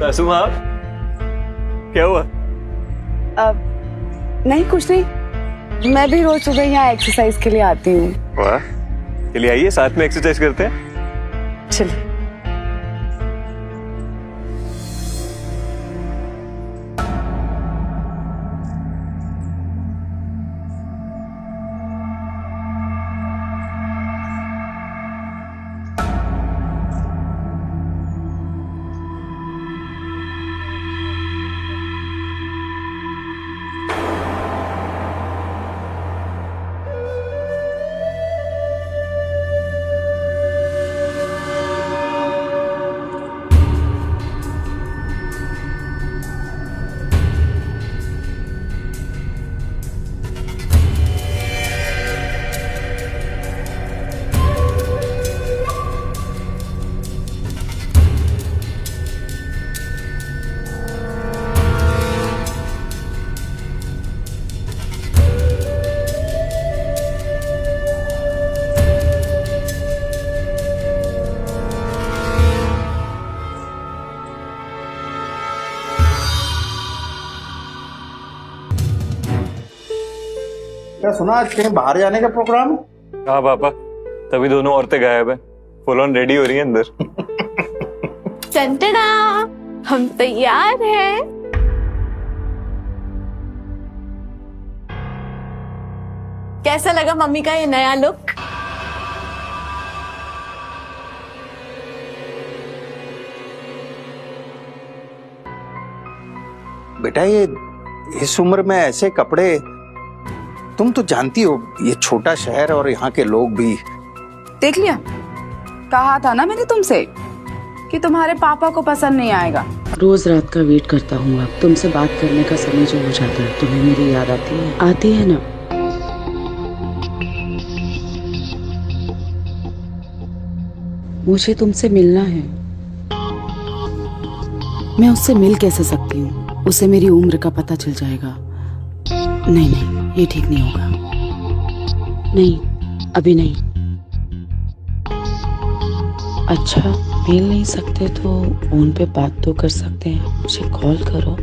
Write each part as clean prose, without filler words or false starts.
सासू माँ, क्या हुआ? नहीं कुछ नहीं, मैं भी रोज सुबह यहाँ एक्सरसाइज के लिए आती हूँ। वाह, चलिए आइए साथ में एक्सरसाइज करते हैं। चलिए। क्या सुना, आज कहीं बाहर जाने का प्रोग्राम है? हाँ पापा, तभी दोनों औरतें गायब है, फुल ऑन रेडी हो रही है अंदर। टंटना, हम तैयार हैं। कैसा लगा मम्मी का ये नया लुक? बेटा, ये इस उम्र में ऐसे कपड़े, तुम तो जानती हो ये छोटा शहर और यहाँ के लोग भी। देख लिया, कहा था ना मैंने तुमसे कि तुम्हारे पापा को पसंद नहीं आएगा। रोज रात का वेट करता हूँ, अब तुमसे बात करने का समय जो हो जाता है, तुम्हें मेरी याद आती है ना? मुझे तुमसे मिलना है। मैं उससे मिल कैसे सकती हूँ? उसे मेरी उम्र का पता चल जाएगा। नहीं, ये ठीक नहीं होगा। नहीं, अभी नहीं। अच्छा, मिल नहीं सकते तो फोन पे बात तो कर सकते हैं। मुझे कॉल करो।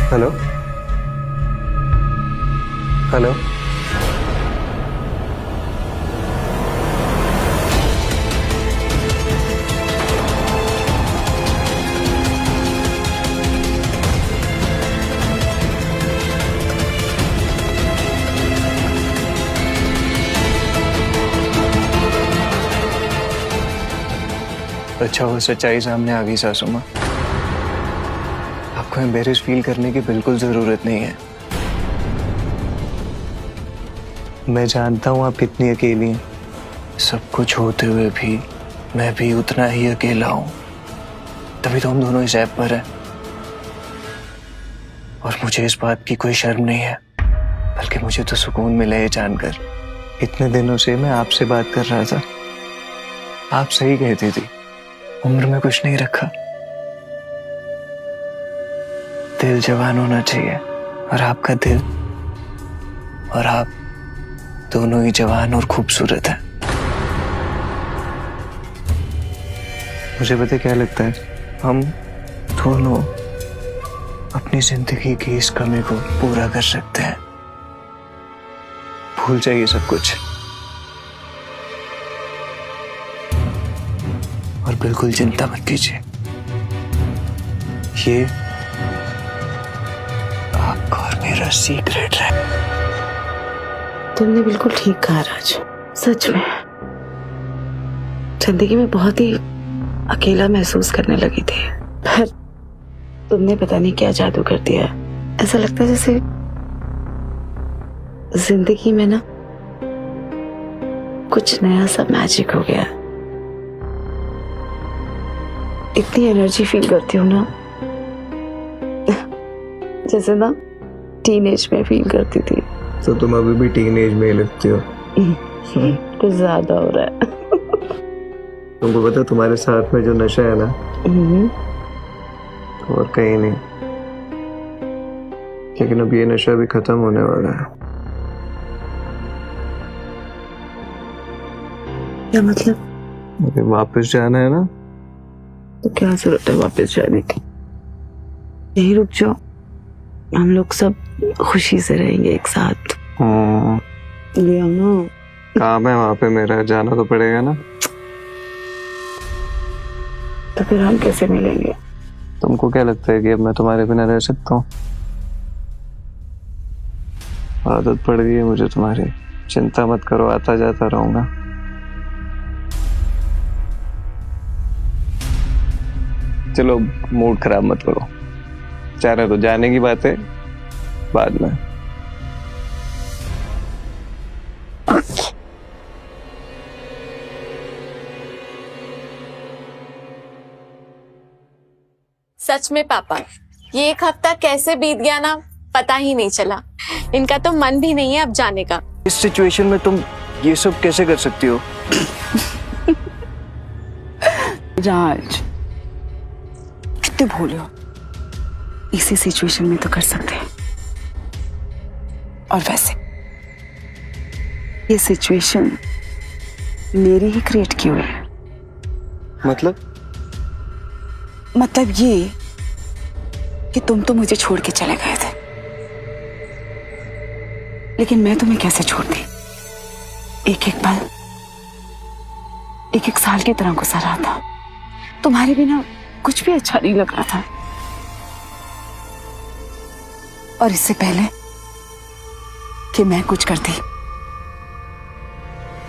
हेलो हेलो, अच्छा वो सच्चाई सामने आ गई सासू माँ। आपको एम्बेरस फील करने की बिल्कुल जरूरत नहीं है। मैं जानता हूं आप कितनी अकेली हैं। सब कुछ होते हुए भी मैं भी उतना ही अकेला हूं। तभी तो हम दोनों इस ऐप पर हैं। और मुझे इस बात की कोई शर्म नहीं है, बल्कि मुझे तो सुकून मिला ये जानकर। इतने दिनों से मैं आपसे बात कर रहा था। आप सही कहती थी, उम्र में कुछ नहीं रखा। दिल जवान होना चाहिए, और आपका दिल और आप दोनों ही जवान और खूबसूरत हैं। मुझे पता क्या लगता है, हम दोनों अपनी जिंदगी की इस कमी को पूरा कर सकते हैं। भूल जाइए सब कुछ और बिल्कुल चिंता मत कीजिए। ये आपका और मेरा सीक्रेट है। तुमने बिल्कुल ठीक कहा राज। सच में जिंदगी में बहुत ही अकेला महसूस करने लगी थी, पर तुमने पता नहीं क्या जादू कर दिया। ऐसा लगता है जैसे जिंदगी में ना कुछ नया सा मैजिक हो गया। इतनी एनर्जी फील करती हूँ ना, जैसे ना टीनेज में फील करती थी। तो तुम अभी भी टीनेज में ही लगती हो। कुछ ज्यादा हो रहा है। तुमको पता है तुम्हारे साथ में जो नशा है ना, तो और कहीं नहीं। लेकिन अब ये नशा भी खत्म होने वाला है। क्या मतलब? अरे वापस जाना है ना। तो क्या जरूरत है वापस जाने की? यही रुक जाओ, हम लोग सब खुशी से रहेंगे एक साथ। ले आओ ना। काम है वहां पे मेरा, जाना तो पड़ेगा ना। तो फिर हम कैसे मिलेंगे? तुमको क्या लगता है कि अब मैं तुम्हारे बिना रह सकता हूँ? आदत पड़ गई है मुझे तुम्हारी। चिंता मत करो, आता जाता रहूंगा। चलो मूड खराब मत करो, जाना तो जाने की बात है, बाद में। सच में पापा, ये एक हफ्ता कैसे बीत गया ना, पता ही नहीं चला। इनका तो मन भी नहीं है अब जाने का। इस सिचुएशन में तुम ये सब कैसे कर सकती हो? राज, कितने भोले हो। इसी सिचुएशन में तो कर सकते हैं। और वैसे ये सिचुएशन मेरी ही क्रिएट की हुई है। मतलब ये कि तुम तो मुझे छोड़ के चले गए थे, लेकिन मैं तुम्हें कैसे छोड़ दी? एक एक पल, एक एक साल की तरह गुजर रहा था। तुम्हारे बिना कुछ भी अच्छा नहीं लग रहा था। और इससे पहले कि मैं कुछ करती,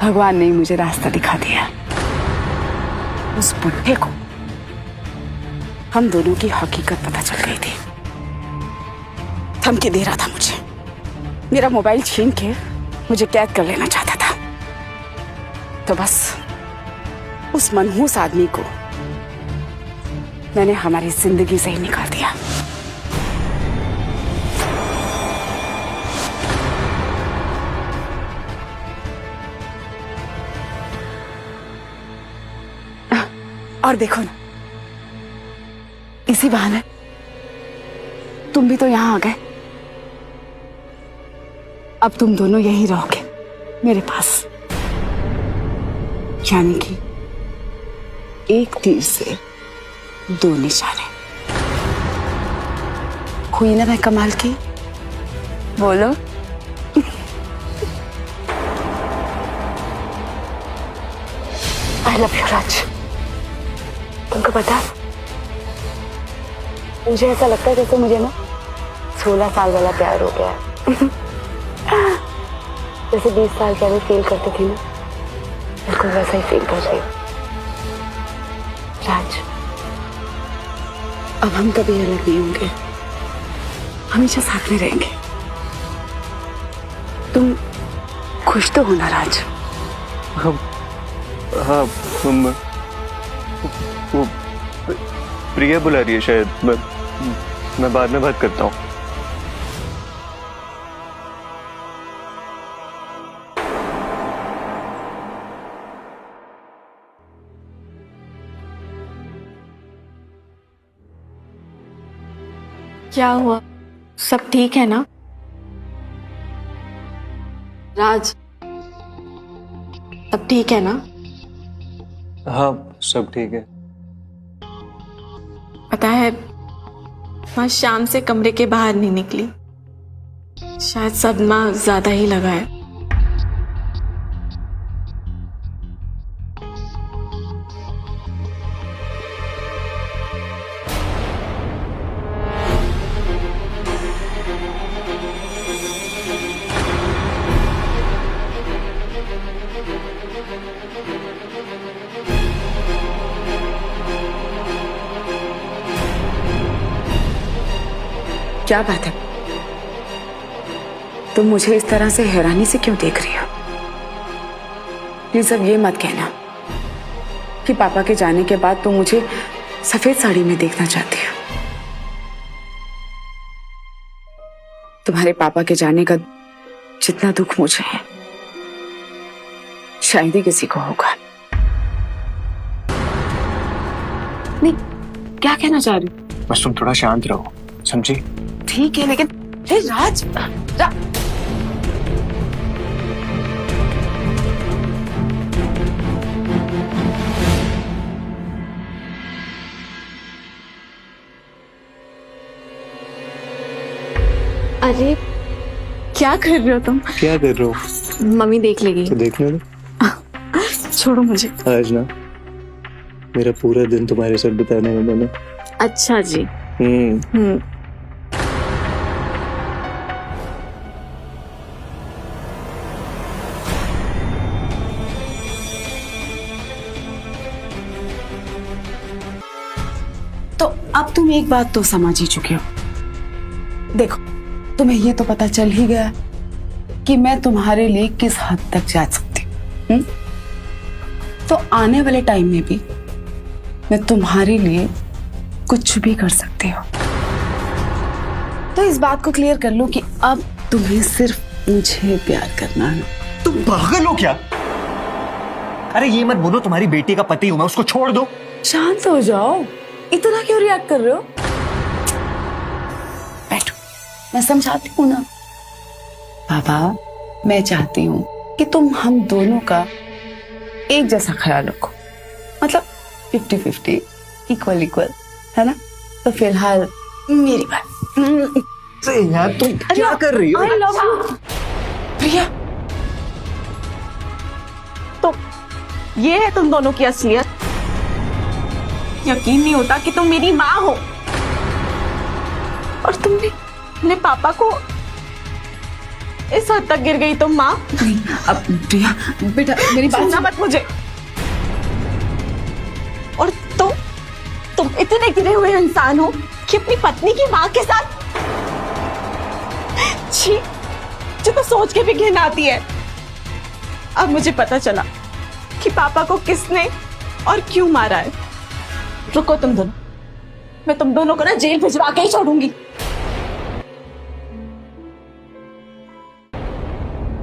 भगवान ने ही मुझे रास्ता दिखा दिया। उस बुढ़े को हम दोनों की हकीकत पता चल गई थी। धमकी दे रहा था मुझे, मेरा मोबाइल छीन के मुझे कैद कर लेना चाहता था। तो बस उस मनहूस आदमी को मैंने हमारी जिंदगी से ही निकाल दिया। और देखो ना, इसी बहाने तुम भी तो यहां आ गए। अब तुम दोनों यहीं रहोगे मेरे पास। यानी कि एक तीर से दो निशाने। हुई ना मैं कमाल की? बोलो। आई लव यू राज। तुमको पता, मुझे ऐसा लगता है जैसे मुझे ना 16 साल वाला प्यार हो गया है। जैसे 20 साल पहले फील करती थी ना, बिल्कुल वैसा ही फील कर रही हूँ। राज, अब हम कभी अलग नहीं होंगे, हमेशा साथ में रहेंगे। तुम खुश तो हो ना राज? हाँ, वो प्रिया बुला रही है शायद। मैं बाद में बात करता हूँ। क्या हुआ? सब ठीक है ना? राज, सब ठीक है ना? हाँ, सब ठीक है। पता है, मैं शाम से कमरे के बाहर नहीं निकली। शायद सदमा ज्यादा ही लगा है। क्या बात है? तुम मुझे इस तरह से हैरानी से क्यों देख रही हो? प्लीज अब ये मत कहना कि पापा के जाने के बाद तुम मुझे सफेद साड़ी में देखना चाहती हो। तुम्हारे पापा के जाने का जितना दुख मुझे है शायद ही किसी को होगा। नहीं, क्या कहना चाह रही हो? बस तुम थोड़ा शांत रहो, समझी? ठीक है लेकिन हे राज, अरे क्या कर रहे हो तुम? क्या कर रहे हो? मम्मी देख लेगी। तो देखने दो। छोड़ो मुझे। आज ना मेरा पूरा दिन तुम्हारे साथ बिताने में मैंने। अच्छा जी। हम्म। तो अब तुम एक बात तो समझ ही चुके हो। देखो, तुम्हें ये तो पता चल ही गया कि मैं तुम्हारे लिए किस हद तक जा सकती हूँ। तो आने वाले टाइम में भी मैं तुम्हारे लिए कुछ भी कर सकती हूँ। तो इस बात को क्लियर कर लो कि अब तुम्हें सिर्फ मुझे प्यार करना है। तुम पागल हो क्या? अरे ये मत बोलो तुम्हारी बेटी का पति हूं मैं, उसको छोड़ दो। शांत हो जाओ, इतना क्यों रिएक्ट कर रहे हो? बैठो, मैं समझाती हूँ ना। पापा, मैं चाहती हूँ कि तुम हम दोनों का एक जैसा ख्याल रखो, मतलब 50-50, इक्वल इक्वल, है ना? तो फिलहाल मेरी बात। यार तुम क्या कर रही हो? I love you, प्रिया। तो ये है तुम दोनों की असलियत। यकीन नहीं होता कि तुम मेरी माँ हो और तुमने अपने पापा को इस हद तक गिर गई तुम माँ। अब प्रिया बेटा मेरी बात सुनना मत मुझे। और तुम इतने गिरे हुए इंसान हो कि अपनी पत्नी की माँ के साथ। छी, जो तो सोच के भी घिन आती है। अब मुझे पता चला कि पापा को किसने और क्यों मारा है। रुको तुम दोनों, मैं तुम दोनों को ना जेल भिजवा के ही छोड़ूंगी।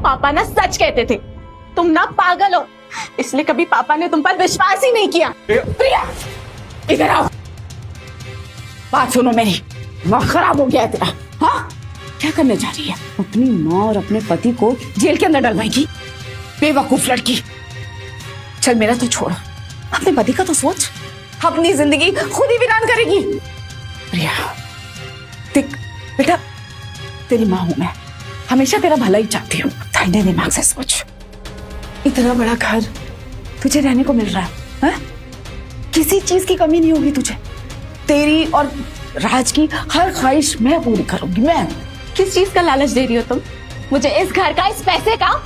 पापा ना सच कहते थे, तुम ना पागल हो, इसलिए कभी पापा ने तुम पर विश्वास ही नहीं किया। प्रिया इधर आओ, बात सुनो मेरी। दिमाग खराब हो गया है तेरा। हाँ, क्या करने जा रही है? अपनी माँ और अपने पति को जेल के अंदर डलवाएगी? बेवकूफ लड़की। चल मेरा तो छोड़, अपने पति का तो सोच। अपनी जिंदगी खुद ही वीरान करेगी। प्रिया देख बेटा, तेरी माँ हूं मैं, हमेशा तेरा भला ही चाहती हूँ। ठंडे दिमाग से सोच। इतना बड़ा घर तुझे रहने को मिल रहा है? किसी चीज की कमी नहीं होगी तुझे। तेरी और राज की हर ख्वाहिश मैं पूरी करूंगी। मैं किस चीज का लालच दे रही हो तुम मुझे? इस घर का, इस पैसे का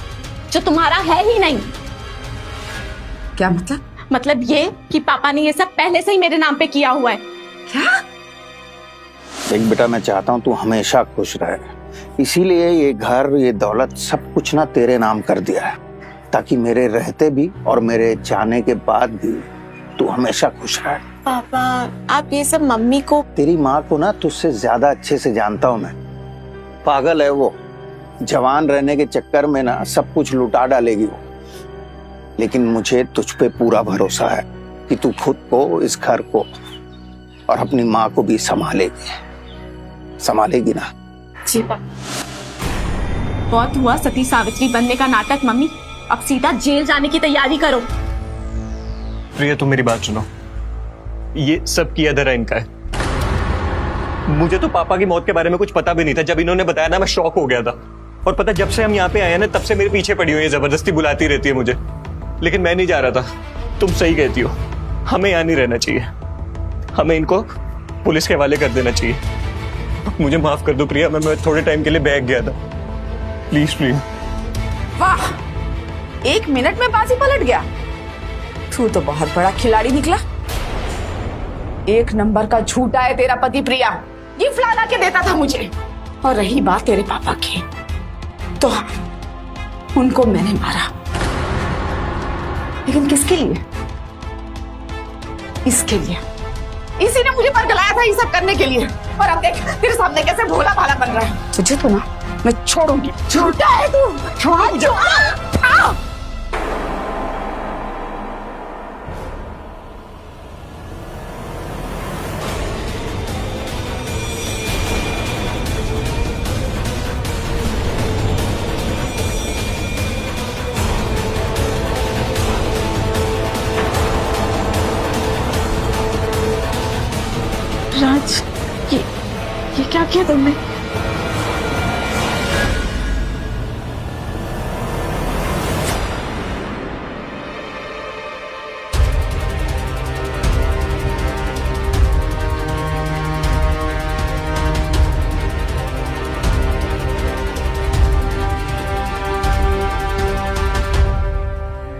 जो तुम्हारा है ही नहीं। क्या मतलब? मतलब ये कि पापा ने ये सब पहले से ही मेरे नाम पे किया हुआ है। क्या? देख बेटा, मैं चाहता हूँ तू हमेशा खुश रहे, इसीलिए ये घर, ये दौलत, सब कुछ ना तेरे नाम कर दिया है, ताकि मेरे रहते भी और मेरे जाने के बाद भी तू हमेशा खुश रहे। पापा आप ये सब मम्मी को। तेरी माँ को ना तुझसे ज्यादा अच्छे से जानता हूँ मैं। पागल है वो, जवान रहने के चक्कर में ना सब कुछ लुटा डालेगी वो। लेकिन मुझे तुझ पे पूरा भरोसा है कि तू खुद को, इस घर को और अपनी माँ को भी संभालेगी ना? जी पापा। बहुत हुआ सती सावित्री बनने का नाटक मम्मी, अब सीधा जेल जाने की तैयारी करो। प्रिया तुम मेरी बात सुनो, ये सब किया धरा इनका है। मुझे तो पापा की मौत के बारे में कुछ पता भी नहीं था। जब इन्होंने बताया ना मैं शॉक हो गया था। और पता, जब से हम यहाँ पे आए ना तब से मेरे पीछे पड़ी हुई है, जबरदस्ती बुलाती रहती है मुझे, लेकिन मैं नहीं जा रहा था। तुम सही कहती हो, हमें यहाँ नहीं रहना चाहिए, हमें इनको पुलिस के हवाले कर देना चाहिए। मुझे माफ कर दो प्रिया, मैं थोड़े टाइम के लिए बैग गया था। Please please. वाह, 1 मिनट में बाजी पलट गया। तू तो बहुत बड़ा खिलाड़ी निकला। 1 नंबर का झूठा है तेरा पति प्रिया, ये फलाना के देता था मुझे। और रही बात तेरे पापा की, तो उनको मैंने मारा, लेकिन किसके लिए? इसके लिए। इसी ने मुझे बरगलाया था ये सब करने के लिए। और अब देख तेरे सामने कैसे भोला भाला बन रहा है। तुझे तो ना मैं छोड़ूंगी। झूठा है तू, छोड़ जो। राज, ये क्या किया तुमने?